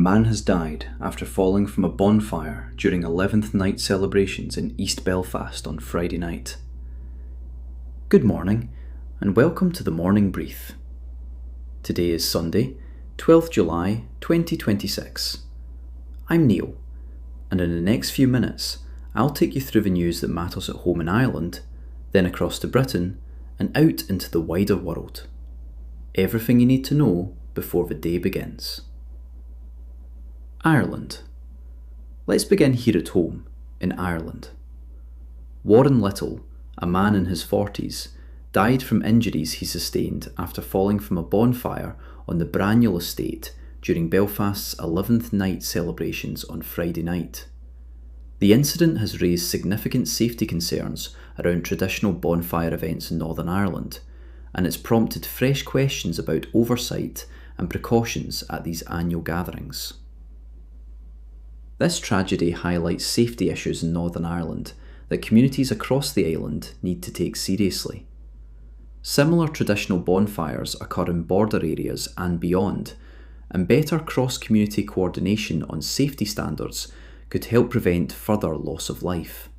man has died after falling from a bonfire during 11th Night celebrations in East Belfast on Friday night. Good morning, and welcome to the Morning Brief. Today is Sunday, 12th July 2026. I'm Neil, and in the next few minutes, I'll take you through the news that matters at home in Ireland, then across to Britain, and out into the wider world. Everything you need to know before the day begins. Ireland. Let's begin here at home, in Ireland. Warren Little, a man in his 40s, died from injuries he sustained after falling from a bonfire on the Brannel estate during Belfast's 11th Night celebrations on Friday night. The incident has raised significant safety concerns around traditional bonfire events in Northern Ireland, and it's prompted fresh questions about oversight and precautions at these annual gatherings. This tragedy highlights safety issues in Northern Ireland that communities across the island need to take seriously. Similar traditional bonfires occur in border areas and beyond, and better cross-community coordination on safety standards could help prevent further loss of life.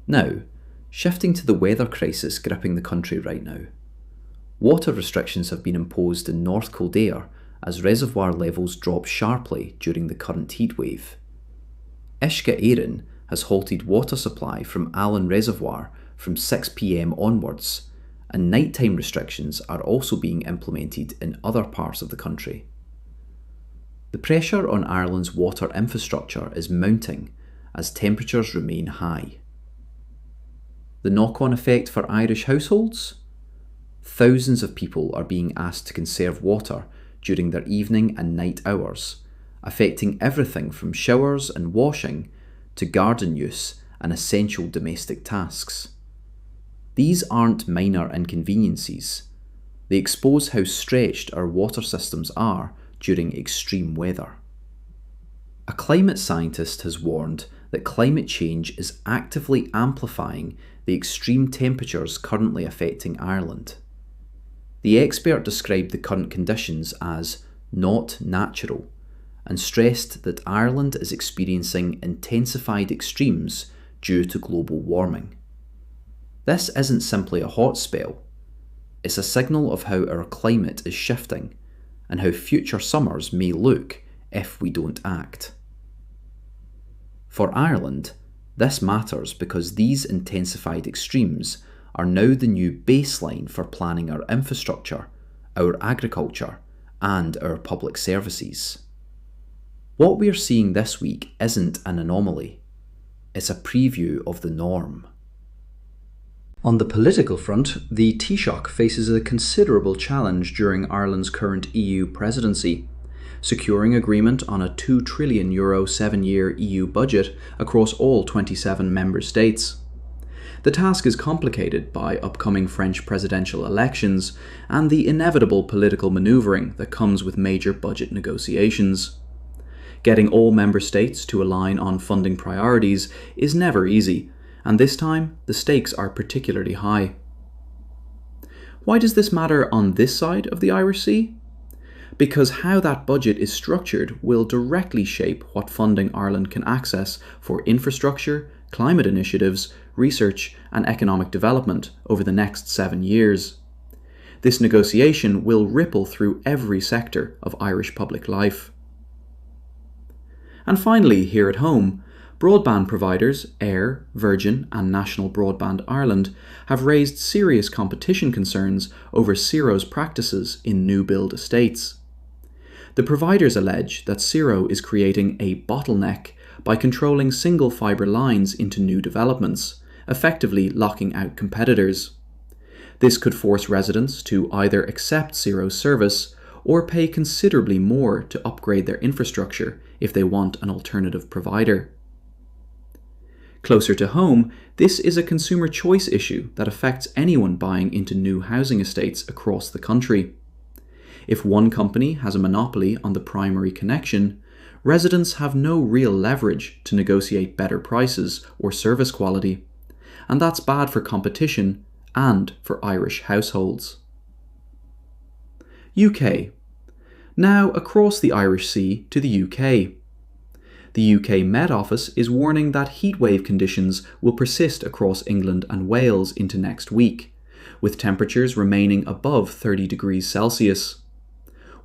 Now, shifting to the weather crisis gripping the country right now. Water restrictions have been imposed in North Kildare as reservoir levels drop sharply during the current heatwave. Uisce Éireann has halted water supply from Allen Reservoir from 6 p.m. onwards, and nighttime restrictions are also being implemented in other parts of the country. The pressure on Ireland's water infrastructure is mounting as temperatures remain high. The knock-on effect for Irish households? Thousands of people are being asked to conserve water during their evening and night hours, affecting everything from showers and washing to garden use and essential domestic tasks. These aren't minor inconveniences. They expose how stretched our water systems are during extreme weather. A climate scientist has warned that climate change is actively amplifying the extreme temperatures currently affecting Ireland. The expert described the current conditions as not natural and stressed that Ireland is experiencing intensified extremes due to global warming. This isn't simply a hot spell, it's a signal of how our climate is shifting and how future summers may look if we don't act. For Ireland, this matters because these intensified extremes are now the new baseline for planning our infrastructure, our agriculture, and our public services. What we're seeing this week isn't an anomaly, it's a preview of the norm. On the political front, the Taoiseach faces a considerable challenge during Ireland's current EU presidency. Securing agreement on a €2 trillion 7-year EU budget across all 27 member states. The task is complicated by upcoming French presidential elections and the inevitable political manoeuvring that comes with major budget negotiations. Getting all member states to align on funding priorities is never easy, and this time the stakes are particularly high. Why does this matter on this side of the Irish Sea? Because how that budget is structured will directly shape what funding Ireland can access for infrastructure, climate initiatives, research and economic development over the next 7 years. This negotiation will ripple through every sector of Irish public life. And finally, here at home, broadband providers Air, Virgin and National Broadband Ireland have raised serious competition concerns over Ciro's practices in new build estates. The providers allege that Ciro is creating a bottleneck by controlling single fibre lines into new developments, effectively locking out competitors. This could force residents to either accept Ciro's service or pay considerably more to upgrade their infrastructure if they want an alternative provider. Closer to home, this is a consumer choice issue that affects anyone buying into new housing estates across the country. If one company has a monopoly on the primary connection, residents have no real leverage to negotiate better prices or service quality, and that's bad for competition and for Irish households. UK. Now across the Irish Sea to the UK. The UK Met Office is warning that heatwave conditions will persist across England and Wales into next week, with temperatures remaining above 30 degrees Celsius.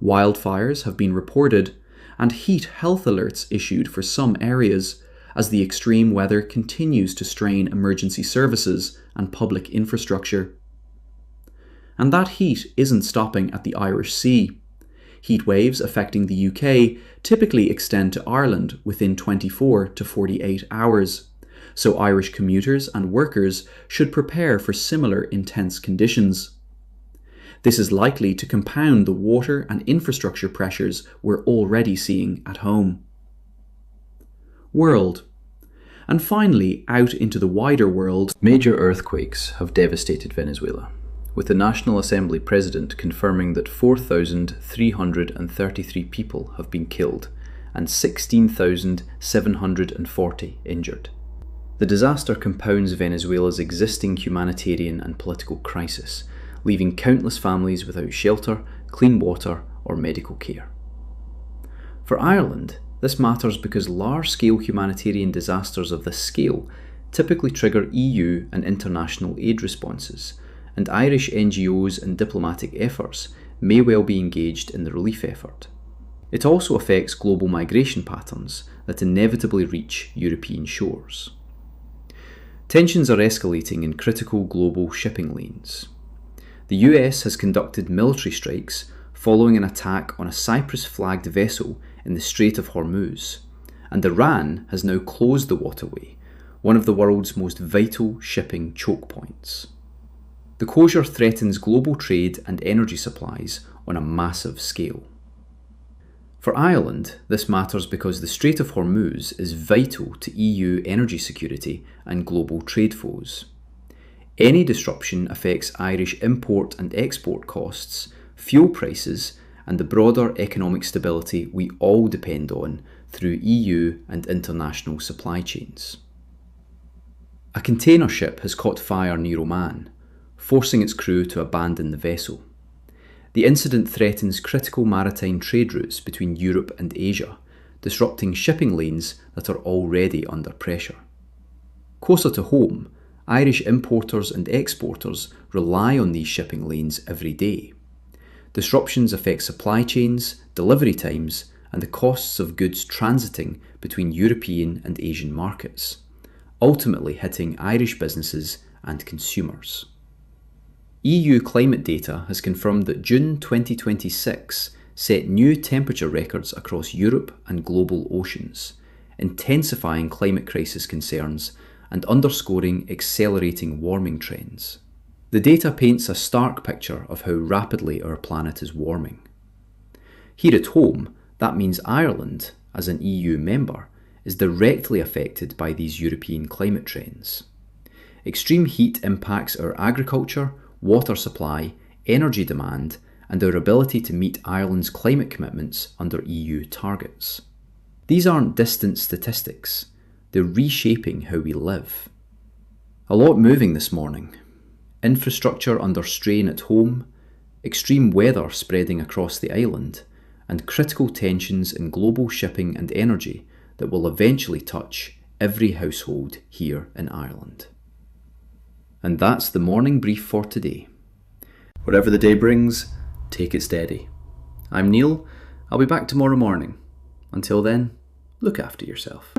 Wildfires have been reported, and heat health alerts issued for some areas, as the extreme weather continues to strain emergency services and public infrastructure. And that heat isn't stopping at the Irish Sea. Heat waves affecting the UK typically extend to Ireland within 24 to 48 hours, so Irish commuters and workers should prepare for similar intense conditions. This is likely to compound the water and infrastructure pressures we're already seeing at home. World. And finally, out into the wider world, major earthquakes have devastated Venezuela, with the National Assembly President confirming that 4,333 people have been killed and 16,740 injured. The disaster compounds Venezuela's existing humanitarian and political crisis, leaving countless families without shelter, clean water, or medical care. For Ireland, this matters because large-scale humanitarian disasters of this scale typically trigger EU and international aid responses, and Irish NGOs and diplomatic efforts may well be engaged in the relief effort. It also affects global migration patterns that inevitably reach European shores. Tensions are escalating in critical global shipping lanes. The US has conducted military strikes following an attack on a Cyprus-flagged vessel in the Strait of Hormuz, and Iran has now closed the waterway, one of the world's most vital shipping choke points. The closure threatens global trade and energy supplies on a massive scale. For Ireland, this matters because the Strait of Hormuz is vital to EU energy security and global trade flows. Any disruption affects Irish import and export costs, fuel prices, and the broader economic stability we all depend on through EU and international supply chains. A container ship has caught fire near Oman, forcing its crew to abandon the vessel. The incident threatens critical maritime trade routes between Europe and Asia, disrupting shipping lanes that are already under pressure. Closer to home, Irish importers and exporters rely on these shipping lanes every day. Disruptions affect supply chains, delivery times, and the costs of goods transiting between European and Asian markets, ultimately hitting Irish businesses and consumers. EU climate data has confirmed that June 2026 set new temperature records across Europe and global oceans, intensifying climate crisis concerns and underscoring accelerating warming trends. The data paints a stark picture of how rapidly our planet is warming. Here at home, that means Ireland, as an EU member, is directly affected by these European climate trends. Extreme heat impacts our agriculture, water supply, energy demand, and our ability to meet Ireland's climate commitments under EU targets. These aren't distant statistics, they're reshaping how we live. A lot moving this morning. Infrastructure under strain at home, extreme weather spreading across the island, and critical tensions in global shipping and energy that will eventually touch every household here in Ireland. And that's the morning brief for today. Whatever the day brings, take it steady. I'm Neil. I'll be back tomorrow morning. Until then, look after yourself.